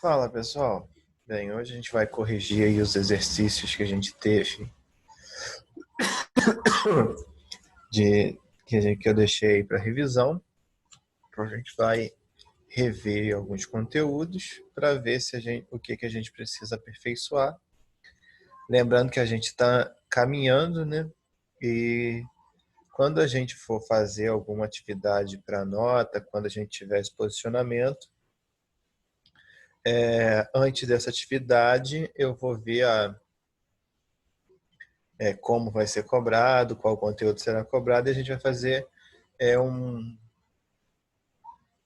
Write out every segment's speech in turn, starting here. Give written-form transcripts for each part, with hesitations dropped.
Fala pessoal, bem, hoje a gente vai corrigir aí os exercícios que a gente teve que eu deixei para revisão. Então a gente vai rever alguns conteúdos para ver se o que a gente precisa aperfeiçoar. Lembrando que a gente está caminhando, né? E quando a gente for fazer alguma atividade para nota, quando a gente tiver esse posicionamento, antes dessa atividade eu vou ver como vai ser cobrado, qual conteúdo será cobrado, e a gente vai fazer é, um,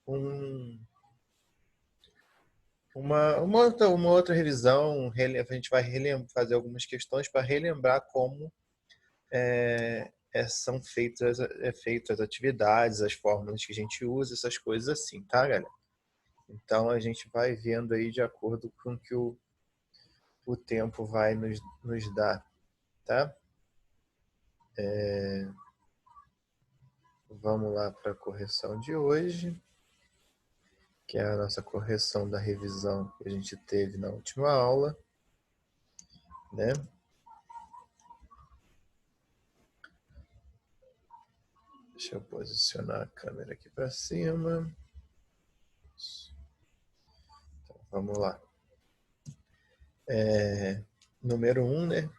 um, uma outra revisão. A gente vai fazer algumas questões para relembrar como são feitas as atividades, as fórmulas que a gente usa, essas coisas assim, tá, galera? Então a gente vai vendo aí de acordo com o que o tempo vai nos dar, tá? Vamos lá para a correção de hoje, que é a nossa correção da revisão que a gente teve na última aula, né? Deixa eu posicionar a câmera aqui para cima. Então, vamos lá. Número 1, né?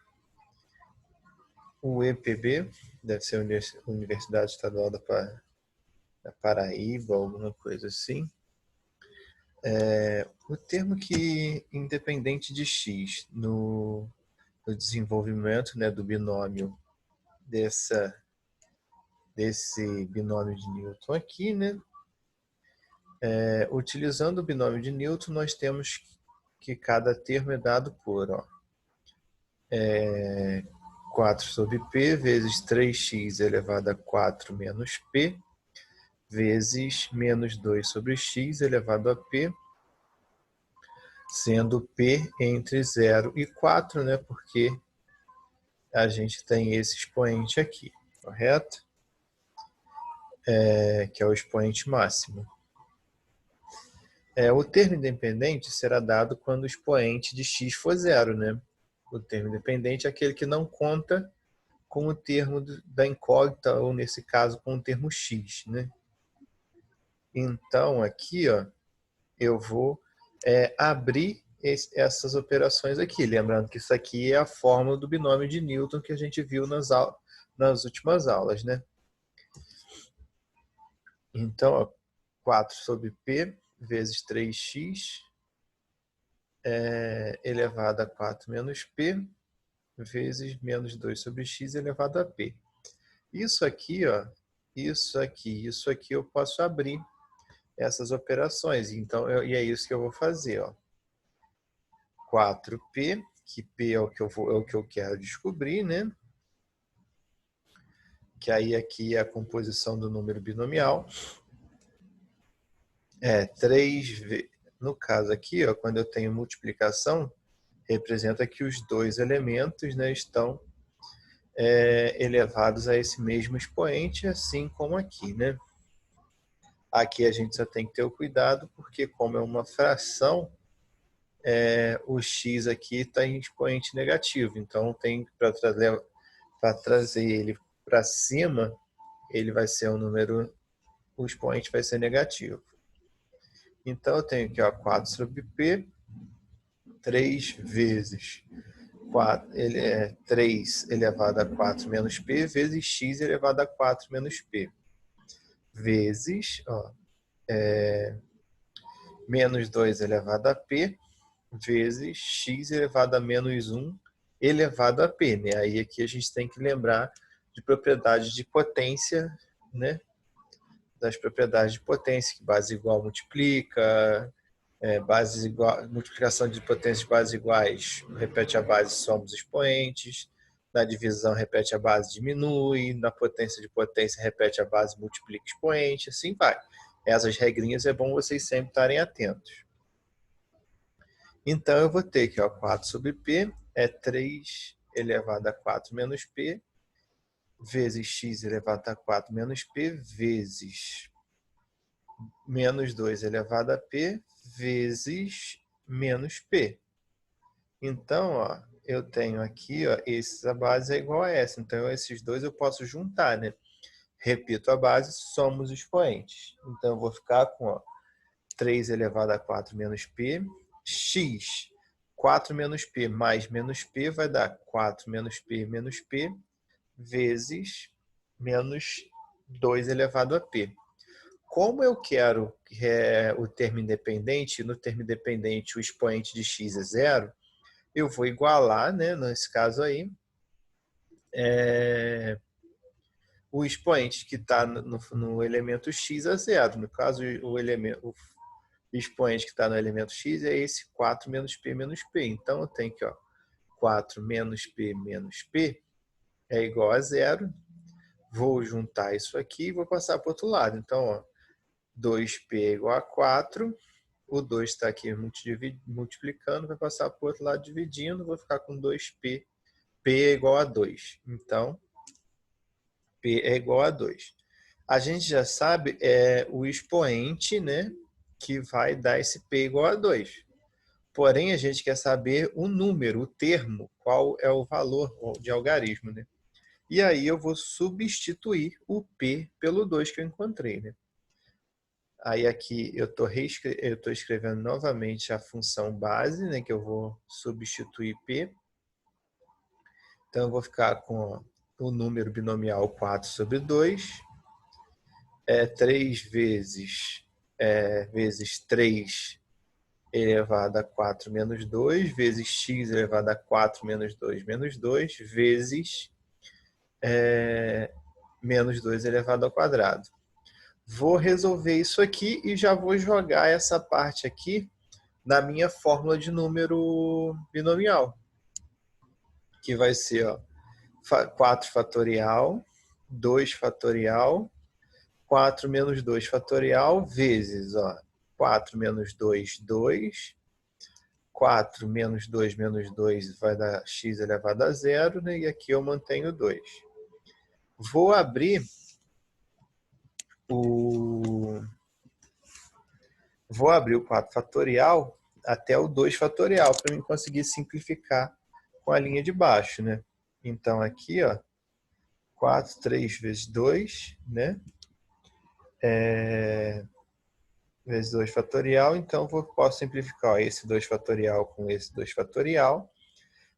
O EPB, deve ser a Universidade Estadual da Paraíba, alguma coisa assim. O termo que, independente de x, no desenvolvimento, né, do binômio, desse binômio de Newton aqui, né? Utilizando o binômio de Newton, nós temos que cada termo é dado por 4 sobre P vezes 3x elevado a 4 menos P vezes menos 2 sobre x elevado a P, sendo P entre 0 e 4, né? Porque a gente tem esse expoente aqui, correto? Que é o expoente máximo. O termo independente será dado quando o expoente de x for 0, né? O termo independente é aquele que não conta com o termo da incógnita, ou nesse caso com o termo x, né? Então aqui, ó, eu vou abrir essas operações aqui, lembrando que isso aqui é a fórmula do binômio de Newton que a gente viu nas últimas aulas, né? Então, ó, 4 sobre P vezes 3x elevado a 4 menos P vezes menos 2 sobre x elevado a P. Isso aqui, ó, isso aqui eu posso abrir essas operações. Então, e é isso que eu vou fazer, ó. 4P, que P é o que eu quero descobrir, né? Que aí aqui é a composição do número binomial. 3 no caso aqui, ó, quando eu tenho multiplicação, representa que os dois elementos, né, estão elevados a esse mesmo expoente, assim como aqui, né? Aqui a gente só tem que ter o cuidado, porque como é uma fração, o x aqui está em expoente negativo. Então, tem para trazer ele para cima, ele vai ser um número, o expoente vai ser negativo. Então, eu tenho aqui, ó, 4 sobre P, 3 vezes 4, 3 elevado a 4 menos P, vezes x elevado a 4 menos P, vezes, ó, menos 2 elevado a P, vezes x elevado a menos 1 elevado a P, né? Aí aqui a gente tem que lembrar de propriedades de potência, né? Das propriedades de potência, que base igual multiplica, bases igual, multiplicação de potências de bases iguais, repete a base, soma os expoentes, na divisão repete a base, diminui, na potência de potência repete a base, multiplica expoente, assim vai. Essas regrinhas é bom vocês sempre estarem atentos. Então eu vou ter que, ó, 4 sobre P é 3 elevado a 4 menos P, vezes x elevado a 4 menos P, vezes menos 2 elevado a P, vezes menos P. Então, ó, eu tenho aqui, ó, a base é igual a essa. Então, esses dois eu posso juntar, né? Repito a base, somos expoentes. Então, eu vou ficar com, ó, 3 elevado a 4 menos P. X, 4 menos P mais menos P vai dar 4 menos P, vezes menos 2 elevado a P. Como eu quero o termo independente, no termo independente o expoente de x é zero, eu vou igualar, né, nesse caso aí, o expoente que está no elemento x a zero. No caso, o expoente que está no elemento x é esse 4 menos P menos P. Então, eu tenho que, ó, 4 menos P é igual a zero. Vou juntar isso aqui e vou passar para o outro lado. Então, ó, 2P é igual a 4. O 2 está aqui multiplicando, vai passar para o outro lado dividindo, vou ficar com 2P. P é igual a 2. Então, P é igual a 2. A gente já sabe o expoente, né, que vai dar esse P igual a 2. Porém, a gente quer saber o número, o termo, qual é o valor de algarismo, né? E aí eu vou substituir o P pelo 2 que eu encontrei, né? Aí aqui eu estou escrevendo novamente a função base, né, que eu vou substituir P. Então eu vou ficar com o número binomial 4 sobre 2. 3 vezes 3 elevado a 4 menos 2, vezes x elevado a 4 menos 2 menos 2, vezes menos 2 elevado ao quadrado. Vou resolver isso aqui e já vou jogar essa parte aqui na minha fórmula de número binomial, que vai ser, ó, 4 fatorial, 2 fatorial, 4 menos 2 fatorial, vezes, ó, 4 menos 2, 2. 4 menos 2 vai dar x elevado a zero, né? E aqui eu mantenho 2. Vou abrir o 4 fatorial até o 2 fatorial para eu conseguir simplificar com a linha de baixo, né? Então aqui, ó, 4, 3 vezes 2, né? Vezes 2 fatorial, então posso simplificar, ó, esse 2 fatorial com esse 2 fatorial.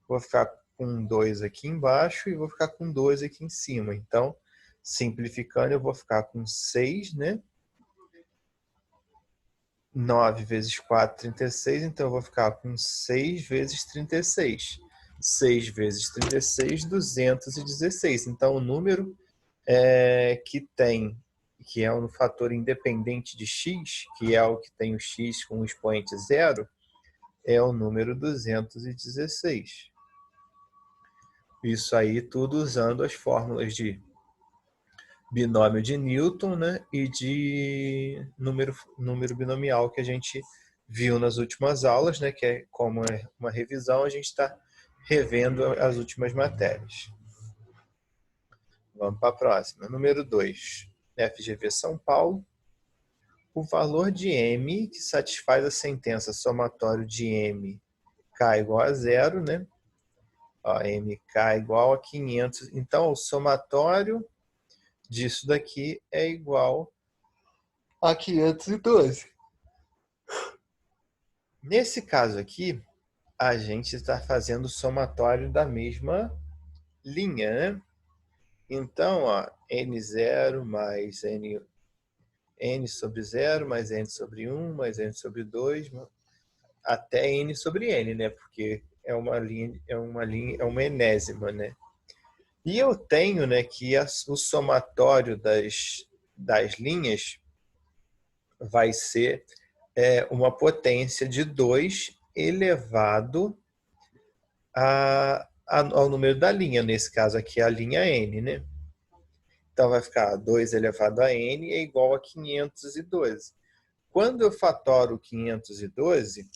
Vou ficar com 2 aqui embaixo e vou ficar com 2 aqui em cima. Então, simplificando, eu vou ficar com 6, né? 9 vezes 4, 36. Então, eu vou ficar com 6 vezes 36. 6 vezes 36, 216. Então, o número que é um fator independente de x, que é o que tem o x com o expoente zero, é o número 216. Isso aí tudo usando as fórmulas de binômio de Newton, né, e de número binomial que a gente viu nas últimas aulas, né, que é como é uma revisão, a gente está revendo as últimas matérias. Vamos para a próxima. Número 2, FGV São Paulo. O valor de M, que satisfaz a sentença somatório de M, K igual a zero, né? Ó, MK igual a 500. Então, o somatório disso daqui é igual a 512. Nesse caso aqui, a gente está fazendo o somatório da mesma linha, né? Então, ó, N0 mais N sobre 0 mais N sobre 1 mais N sobre 2 até N sobre N, né? Porque é uma enésima, né? E eu tenho, né, que o somatório das linhas vai ser uma potência de 2 elevado ao número da linha, nesse caso aqui a linha N, né? Então vai ficar 2 elevado a N é igual a 512. Quando eu fatoro 512,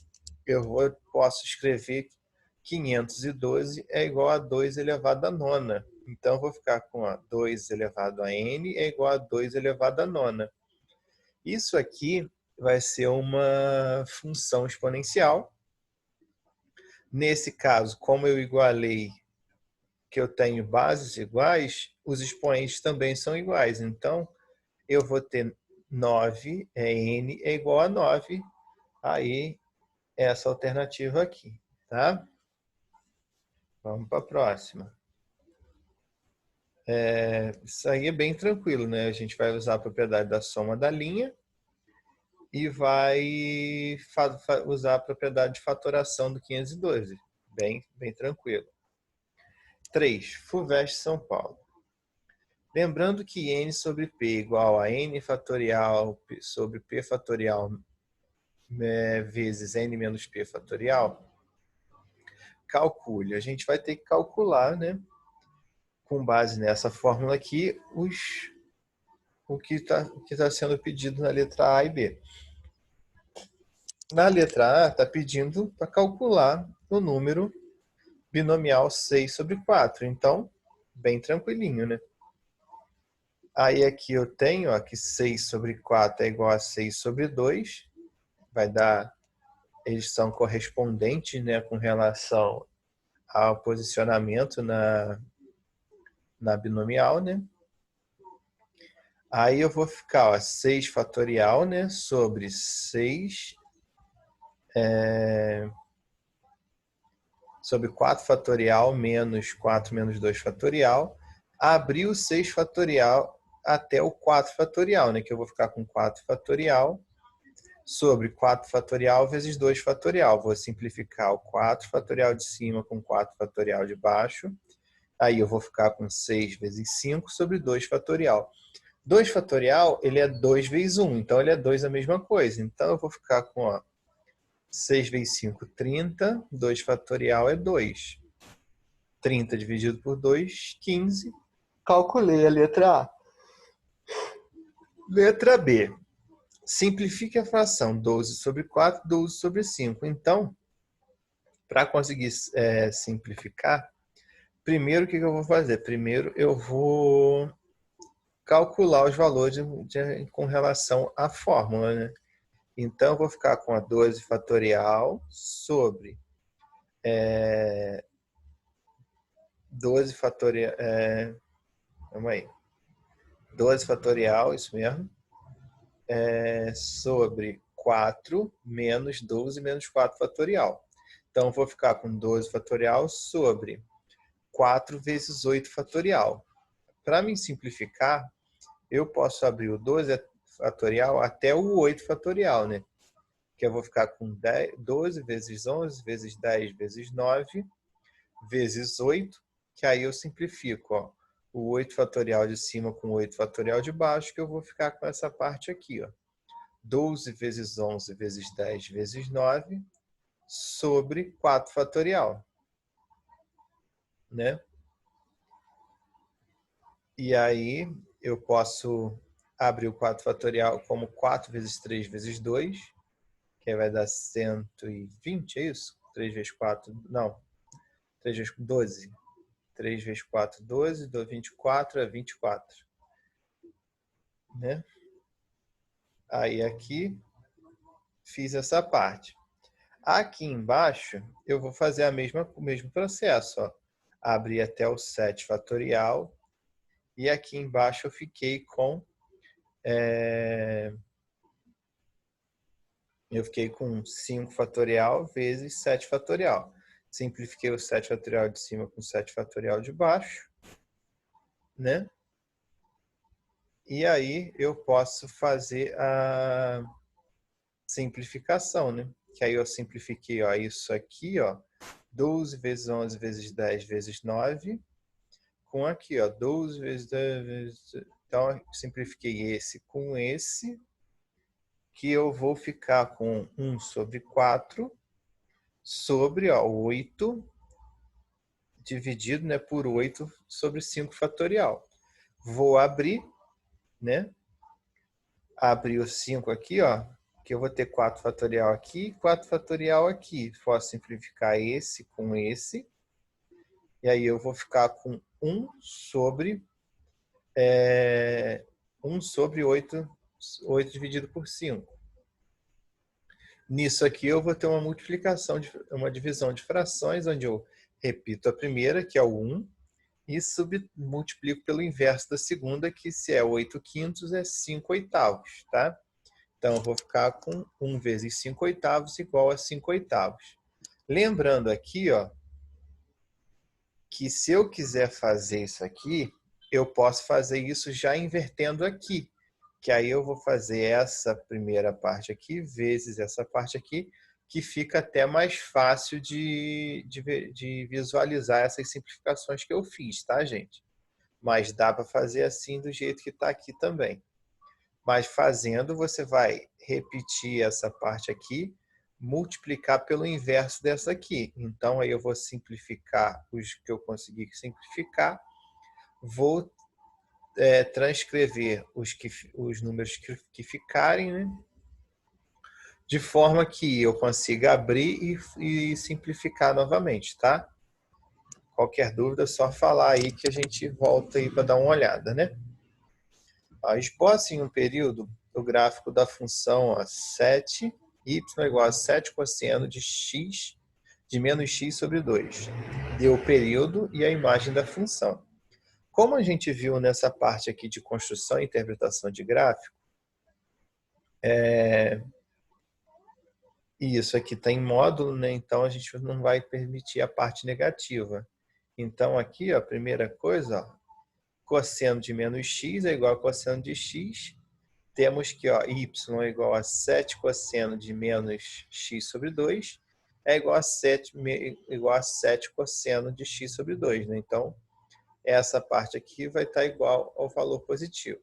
posso escrever 512 é igual a 2 elevado a nona. Então, eu vou ficar com 2 elevado a N é igual a 2 elevado a nona. Isso aqui vai ser uma função exponencial, Nesse caso, como eu igualei que eu tenho bases iguais, os expoentes também são iguais. Então, eu vou ter 9, n é igual a 9. Aí, essa alternativa aqui, tá? Vamos para a próxima. Isso aí é bem tranquilo, né? A gente vai usar a propriedade da soma da linha e vai usar a propriedade de fatoração do 512. Bem tranquilo. 3. FUVEST São Paulo. Lembrando que n sobre p igual a n fatorial sobre p fatorial vezes n menos p fatorial, calcule. A gente vai ter que calcular, né, com base nessa fórmula aqui, o que tá sendo pedido na letra A e B. Na letra A, está pedindo para calcular o número binomial 6 sobre 4. Então, bem tranquilinho, né? Aí aqui eu tenho ó, que 6 sobre 4 é igual a 6 sobre 2. Vai dar, eles são correspondentes, né, com relação ao posicionamento na binomial, né? Aí eu vou ficar, ó, 6 fatorial, né, sobre 6 sobre 4 fatorial menos 4 menos 2 fatorial. Abrir o 6 fatorial até o 4 fatorial, né, que eu vou ficar com 4 fatorial sobre 4 fatorial vezes 2 fatorial. Vou simplificar o 4 fatorial de cima com 4 fatorial de baixo. Aí eu vou ficar com 6 vezes 5 sobre 2 fatorial. 2 fatorial, ele é 2 vezes 1, então ele é 2 a mesma coisa. Então eu vou ficar com ó, 6 vezes 5, 30. 2 fatorial é 2. 30 dividido por 2, 15. Calculei a letra A. Letra B. Simplifique a fração 12 sobre 4, 12 sobre 5. Então, para conseguir simplificar, primeiro o que eu vou fazer? Primeiro eu vou calcular os valores com relação à fórmula, né? Então, eu vou ficar com a 12 fatorial sobre 12 fatorial. Vamos aí. 12 fatorial, isso mesmo. Sobre 4 menos 12 menos 4 fatorial. Então, eu vou ficar com 12 fatorial sobre 4 vezes 8 fatorial. Para me simplificar, eu posso abrir o 12 fatorial até o 8 fatorial, né? Que eu vou ficar com 12 vezes 11 vezes 10 vezes 9 vezes 8, que aí eu simplifico, ó, o 8 fatorial de cima com o 8 fatorial de baixo, que eu vou ficar com essa parte aqui, ó. 12 vezes 11 vezes 10 vezes 9 sobre 4 fatorial, né? E aí eu posso abrir o 4 fatorial como 4 vezes 3 vezes 2, que aí vai dar 120, é isso? 3 vezes 4, não, 3 vezes 12. 3 vezes 4, 12, 24 é 24. Né? Aí aqui fiz essa parte. Aqui embaixo eu vou fazer o mesmo processo. Ó. Abri até o 7 fatorial. E aqui embaixo eu fiquei com... eu fiquei com 5 fatorial vezes 7 fatorial. Simplifiquei o 7 fatorial de cima com 7 fatorial de baixo. Né? E aí eu posso fazer a simplificação, né? Que aí eu simplifiquei, ó, isso aqui, ó, 12 vezes 11 vezes 10 vezes 9, com aqui, ó, 12 vezes 10 vezes... Então, eu simplifiquei esse com esse, que eu vou ficar com 1 sobre 4 sobre, ó, 8 dividido, né, por 8 sobre 5 fatorial. Vou abrir, né? Abrir o 5 aqui, ó, que eu vou ter 4 fatorial aqui e 4 fatorial aqui. Posso simplificar esse com esse. E aí eu vou ficar com 1 sobre 8 dividido por 5. Nisso aqui eu vou ter uma multiplicação, uma divisão de frações, onde eu repito a primeira, que é o 1, e multiplico pelo inverso da segunda, que se é 8/5 é 5/8, tá? Então, eu vou ficar com 1 vezes 5/8 igual a 5/8. Lembrando aqui, ó, que se eu quiser fazer isso aqui, eu posso fazer isso já invertendo aqui. Que aí eu vou fazer essa primeira parte aqui vezes essa parte aqui, que fica até mais fácil de visualizar essas simplificações que eu fiz, tá, gente? Mas dá para fazer assim do jeito que está aqui também. Mas fazendo, você vai repetir essa parte aqui, multiplicar pelo inverso dessa aqui. Então, aí eu vou simplificar os que eu consegui simplificar, vou transcrever os números que ficarem, né? De forma que eu consiga abrir e simplificar novamente, tá? Qualquer dúvida, é só falar aí que a gente volta aí para dar uma olhada, né? Esboce em um período o gráfico da função 7, y igual a 7 cosseno de x de menos x sobre 2. Deu o período e a imagem da função. Como a gente viu nessa parte aqui de construção e interpretação de gráfico, isso aqui está em módulo, né? Então a gente não vai permitir a parte negativa. Então aqui, ó, a primeira coisa, ó, cosseno de menos x é igual a cosseno de x. Temos que ó, y é igual a 7 cosseno de menos x sobre 2 é igual a 7 cosseno de x sobre 2. Né? Então, essa parte aqui vai estar igual ao valor positivo.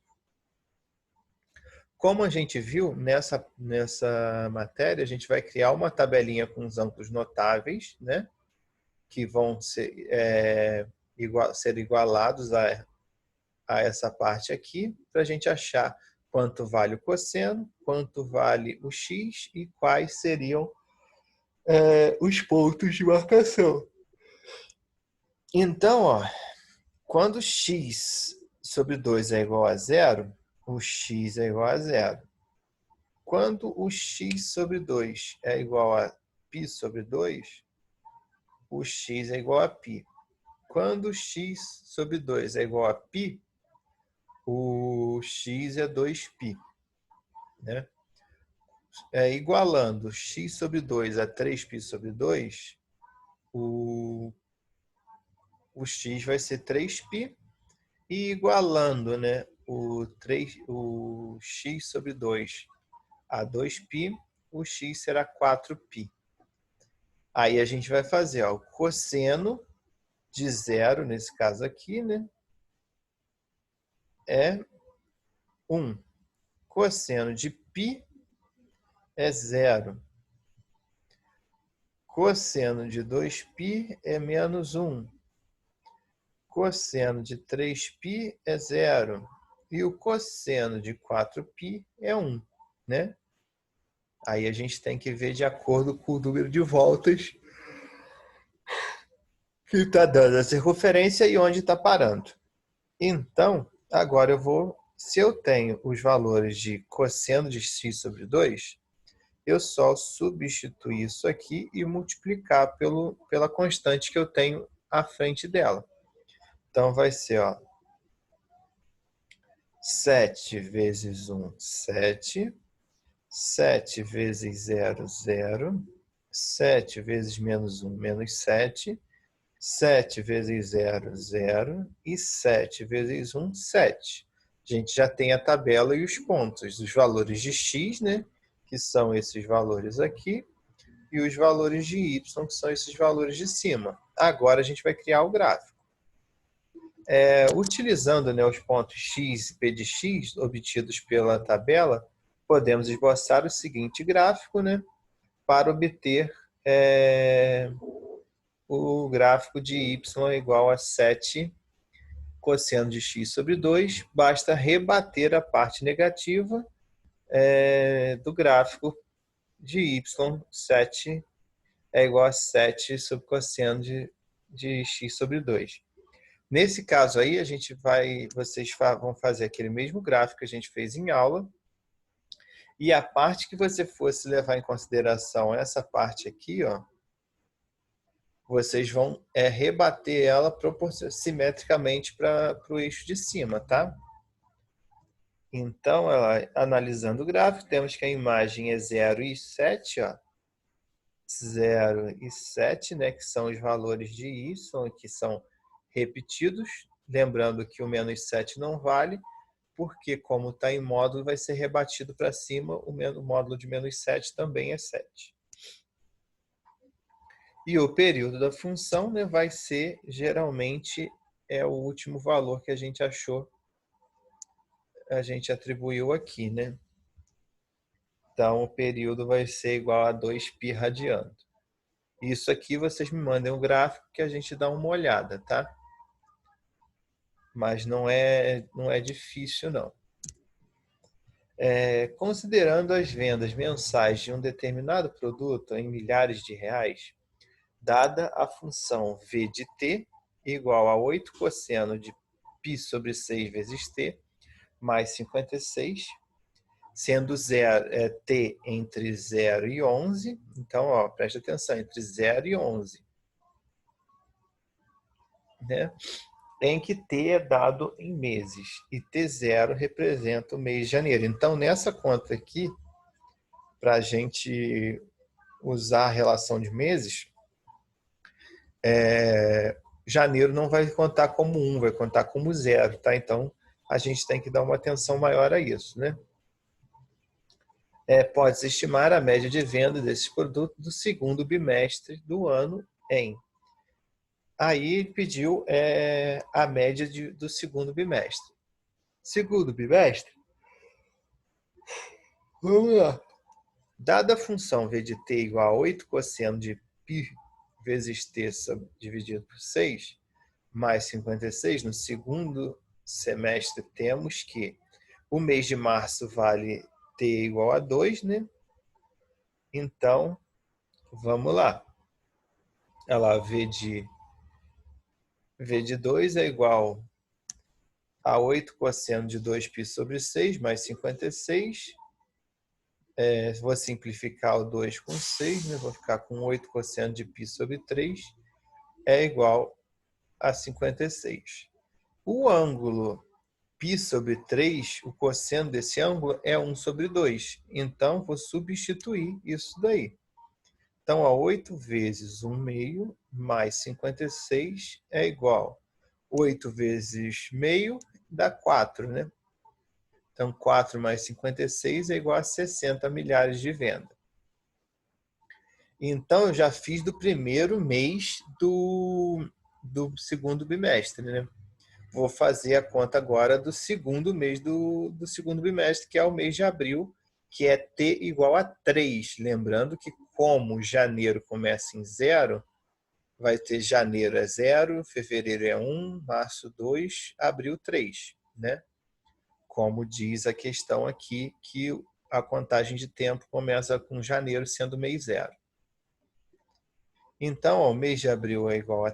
Como a gente viu, nessa matéria, a gente vai criar uma tabelinha com os ângulos notáveis, né? Que vão ser, ser igualados a essa parte aqui, para a gente achar quanto vale o cosseno, quanto vale o x e quais seriam os pontos de marcação. Então, ó, quando x sobre 2 é igual a zero, o x é igual a zero. Quando o x sobre 2 é igual a π sobre 2, o x é igual a π. Quando x sobre 2 é igual a π, o x é 2π. Né? Igualando x sobre 2 a 3π sobre 2, o x vai ser 3π. E igualando, né, o x sobre 2 a 2π, o x será 4π. Aí a gente vai fazer ó, o cosseno de zero, nesse caso aqui, né, é 1. Cosseno de π é 0. Cosseno de 2π é menos 1. Cosseno de 3π é 0. E o cosseno de 4π é 1. Né? Aí a gente tem que ver de acordo com o número de voltas que está dando essa referência e onde está parando. Então, agora eu vou... Se eu tenho os valores de cosseno de x sobre 2, eu só substituir isso aqui e multiplicar pela constante que eu tenho à frente dela. Então, vai ser ó, 7 vezes 1, 7. 7 vezes 0, 0. 7 vezes menos 1, menos 7. 7 vezes 0, 0. E 7 vezes 1, 7. A gente já tem a tabela e os pontos, os valores de x, né? Que são esses valores aqui, e os valores de y, que são esses valores de cima. Agora a gente vai criar o gráfico. Utilizando, né, os pontos x e p de x obtidos pela tabela, podemos esboçar o seguinte gráfico, né, para obter o gráfico de y igual a 7 cosseno de x sobre 2. Basta rebater a parte negativa do gráfico de y, 7 é igual a 7 sobre cosseno de x sobre 2. Nesse caso aí, vocês vão fazer aquele mesmo gráfico que a gente fez em aula, E a parte que você fosse levar em consideração, essa parte aqui, ó, vocês vão rebater ela simetricamente para o eixo de cima, tá? Então, analisando o gráfico, temos que a imagem é 0 e 7, ó. 0 e 7, né, que são os valores de y, que são repetidos. Lembrando que o menos 7 não vale, porque como está em módulo, vai ser rebatido para cima, o módulo de menos 7 também é 7. E o período da função, né, vai ser, geralmente, o último valor que a gente achou, a gente atribuiu aqui, né? Então, o período vai ser igual a 2π radiano. Isso aqui vocês me mandem um gráfico que a gente dá uma olhada, tá? Mas não é difícil, não. Considerando as vendas mensais de um determinado produto em milhares de reais, dada a função v de t igual a 8 cosseno de π sobre 6 vezes t, mais 56, sendo t entre 0 e 11. Então, ó, preste atenção, entre 0 e 11. Né? Em que t é dado em meses e t0 representa o mês de janeiro. Então, nessa conta aqui, para a gente usar a relação de meses, janeiro não vai contar como 1, vai contar como 0, tá? Então, a gente tem que dar uma atenção maior a isso, né? Pode-se estimar a média de venda desses produtos do segundo bimestre do ano em. Aí pediu a média do segundo bimestre. Segundo bimestre, vamos lá. Dada a função v de t igual a 8 cosseno de π vezes t dividido por 6, mais 56, no segundo semestre temos que o mês de março vale t igual a 2, né? Então, vamos lá. Ela v de 2 é igual a 8 cosseno de 2π sobre 6, mais 56. Vou simplificar o 2 com 6, né? Vou ficar com 8 cosseno de π sobre 3, é igual a 56. O ângulo π sobre 3, o cosseno desse ângulo é 1 sobre 2. Então, vou substituir isso daí. Então, 8 vezes 1 meio mais 56 é igual a 8 vezes meio dá 4, né? Então, 4 mais 56 é igual a 60 milhares de venda. Então, eu já fiz do primeiro mês do segundo bimestre, né? Vou fazer a conta agora do segundo mês do segundo bimestre, que é o mês de abril, que é t igual a 3. Lembrando que como janeiro começa em 0, vai ter janeiro é 0, fevereiro é 1, março 2, abril 3, né? Como diz a questão aqui, que a contagem de tempo começa com janeiro sendo mês 0. Então, ó, o mês de abril é igual a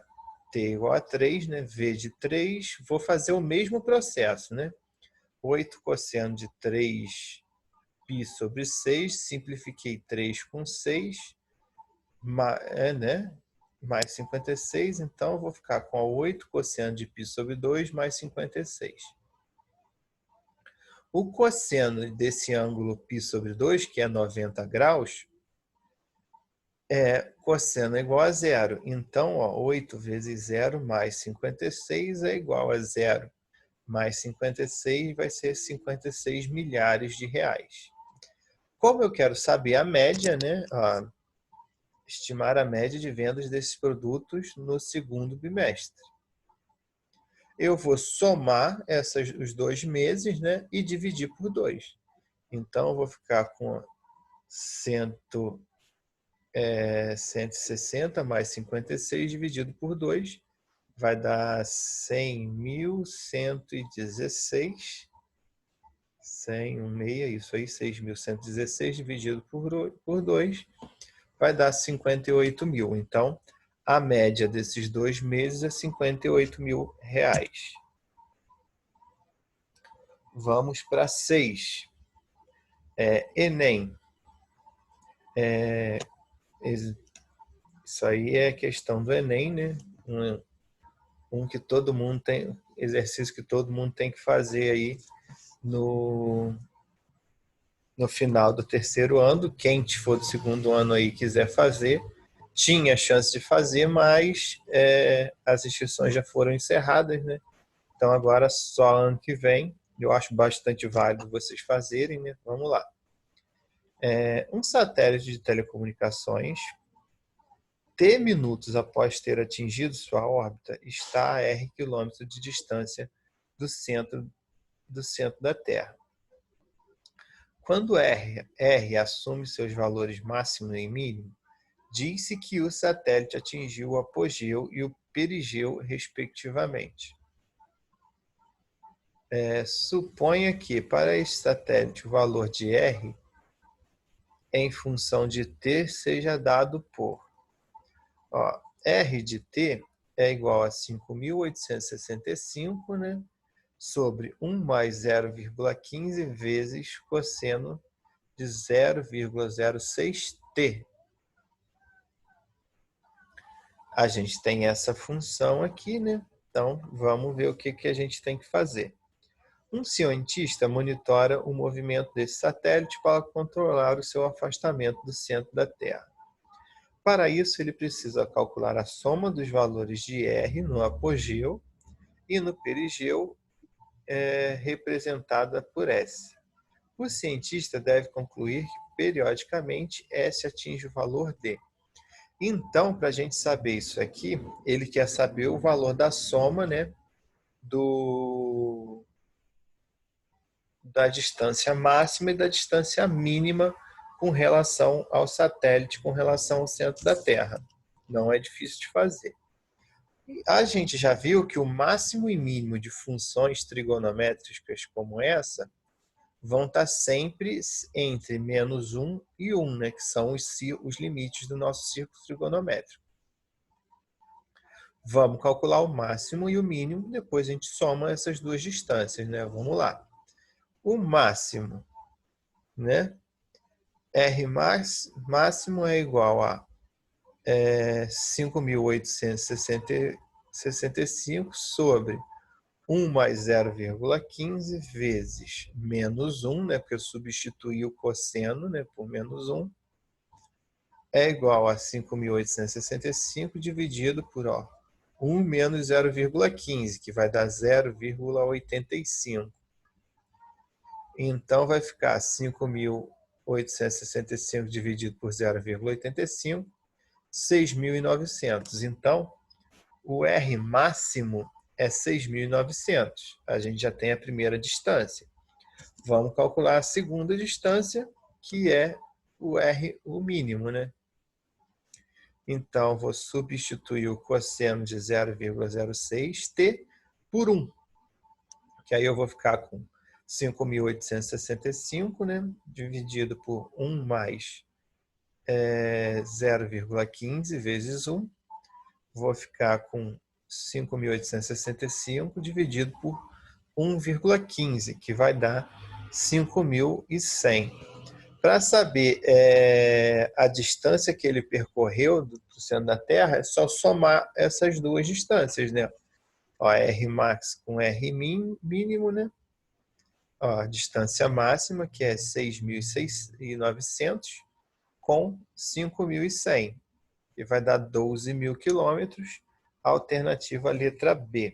t igual a 3, né? V de 3. Vou fazer o mesmo processo, né? 8 cosseno de 3 π sobre 6. Simplifiquei 3 com 6. Né? Mais 56. Então, eu vou ficar com 8 cosseno de π sobre 2 mais 56. O cosseno desse ângulo π sobre 2, que é 90 graus, cosseno é igual a 0. Então, ó, 8 vezes 0 mais 56 é igual a 0 mais 56 vai ser 56 milhares de reais. Como eu quero saber a média, né? Ó, estimar a média de vendas desses produtos no segundo bimestre. Eu vou somar os 2 meses, né? E dividir por 2. Então, eu vou ficar com 160 mais 56 dividido por 2 vai dar 100.116. 100, isso aí, 6.116 dividido por 2 vai dar 58 mil. Então, a média desses 2 meses é 58 mil reais. Vamos para 6. Enem. Isso aí é questão do Enem, né? Um que todo mundo tem, exercício que todo mundo tem que fazer aí no final do terceiro ano. Quem for do segundo ano aí quiser fazer, tinha chance de fazer, mas as inscrições já foram encerradas, né? Então agora só ano que vem. Eu acho bastante válido vocês fazerem, né? Vamos lá. Um satélite de telecomunicações, T minutos após ter atingido sua órbita, está a R quilômetros de distância do centro da Terra. Quando R assume seus valores máximo e mínimo, diz-se que o satélite atingiu o apogeu e o perigeu, respectivamente. Suponha que, para este satélite, o valor de R em função de T seja dado por R de T é igual a 5.865, né, sobre 1 mais 0,15 vezes cosseno de 0,06T. A gente tem essa função aqui, né? Então, vamos ver o que a gente tem que fazer. Um cientista monitora o movimento desse satélite para controlar o seu afastamento do centro da Terra. Para isso, ele precisa calcular a soma dos valores de R no apogeu e no perigeu, representada por S. O cientista deve concluir que, periodicamente, S atinge o valor D. Então, para a gente saber isso aqui, ele quer saber o valor da soma, né, da distância máxima e da distância mínima com relação ao satélite, com relação ao centro da Terra. Não é difícil de fazer. E a gente já viu que o máximo e mínimo de funções trigonométricas como essa vão estar sempre entre -1 e 1, né, que são os limites do nosso círculo trigonométrico. Vamos calcular o máximo e o mínimo, depois a gente soma essas duas distâncias, né? Vamos lá. O máximo, né? R máximo é igual a 5.865 sobre 1 mais 0,15 vezes -1, né? Porque eu substituí o cosseno, né, por -1, é igual a 5.865 dividido por 1 menos 0,15, que vai dar 0,85. Então, vai ficar 5.865 dividido por 0,85, 6.900. Então, o R máximo é 6.900. A gente já tem a primeira distância. Vamos calcular a segunda distância, que é o R, o mínimo, né? Então, vou substituir o cosseno de 0,06T por 1. Que aí eu vou ficar com 5.865, né, dividido por 1 mais 0,15 vezes 1. Vou ficar com 5.865 dividido por 1,15, que vai dar 5.100. Para saber a distância que ele percorreu do centro da Terra, é só somar essas duas distâncias, né? R max com R mínimo, né? A distância máxima, que é 6.900, com 5.100, que vai dar 12.000 quilômetros, alternativa letra B.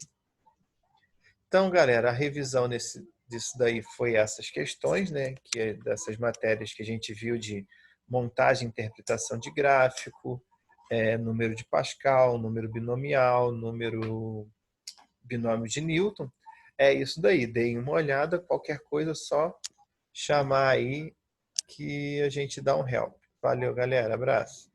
Então, galera, a revisão disso daí foi essas questões, né, que é dessas matérias que a gente viu de montagem e interpretação de gráfico, número de Pascal, número binomial, binômio de Newton. É isso daí, deem uma olhada, qualquer coisa só chamar aí que a gente dá um help. Valeu, galera, abraço.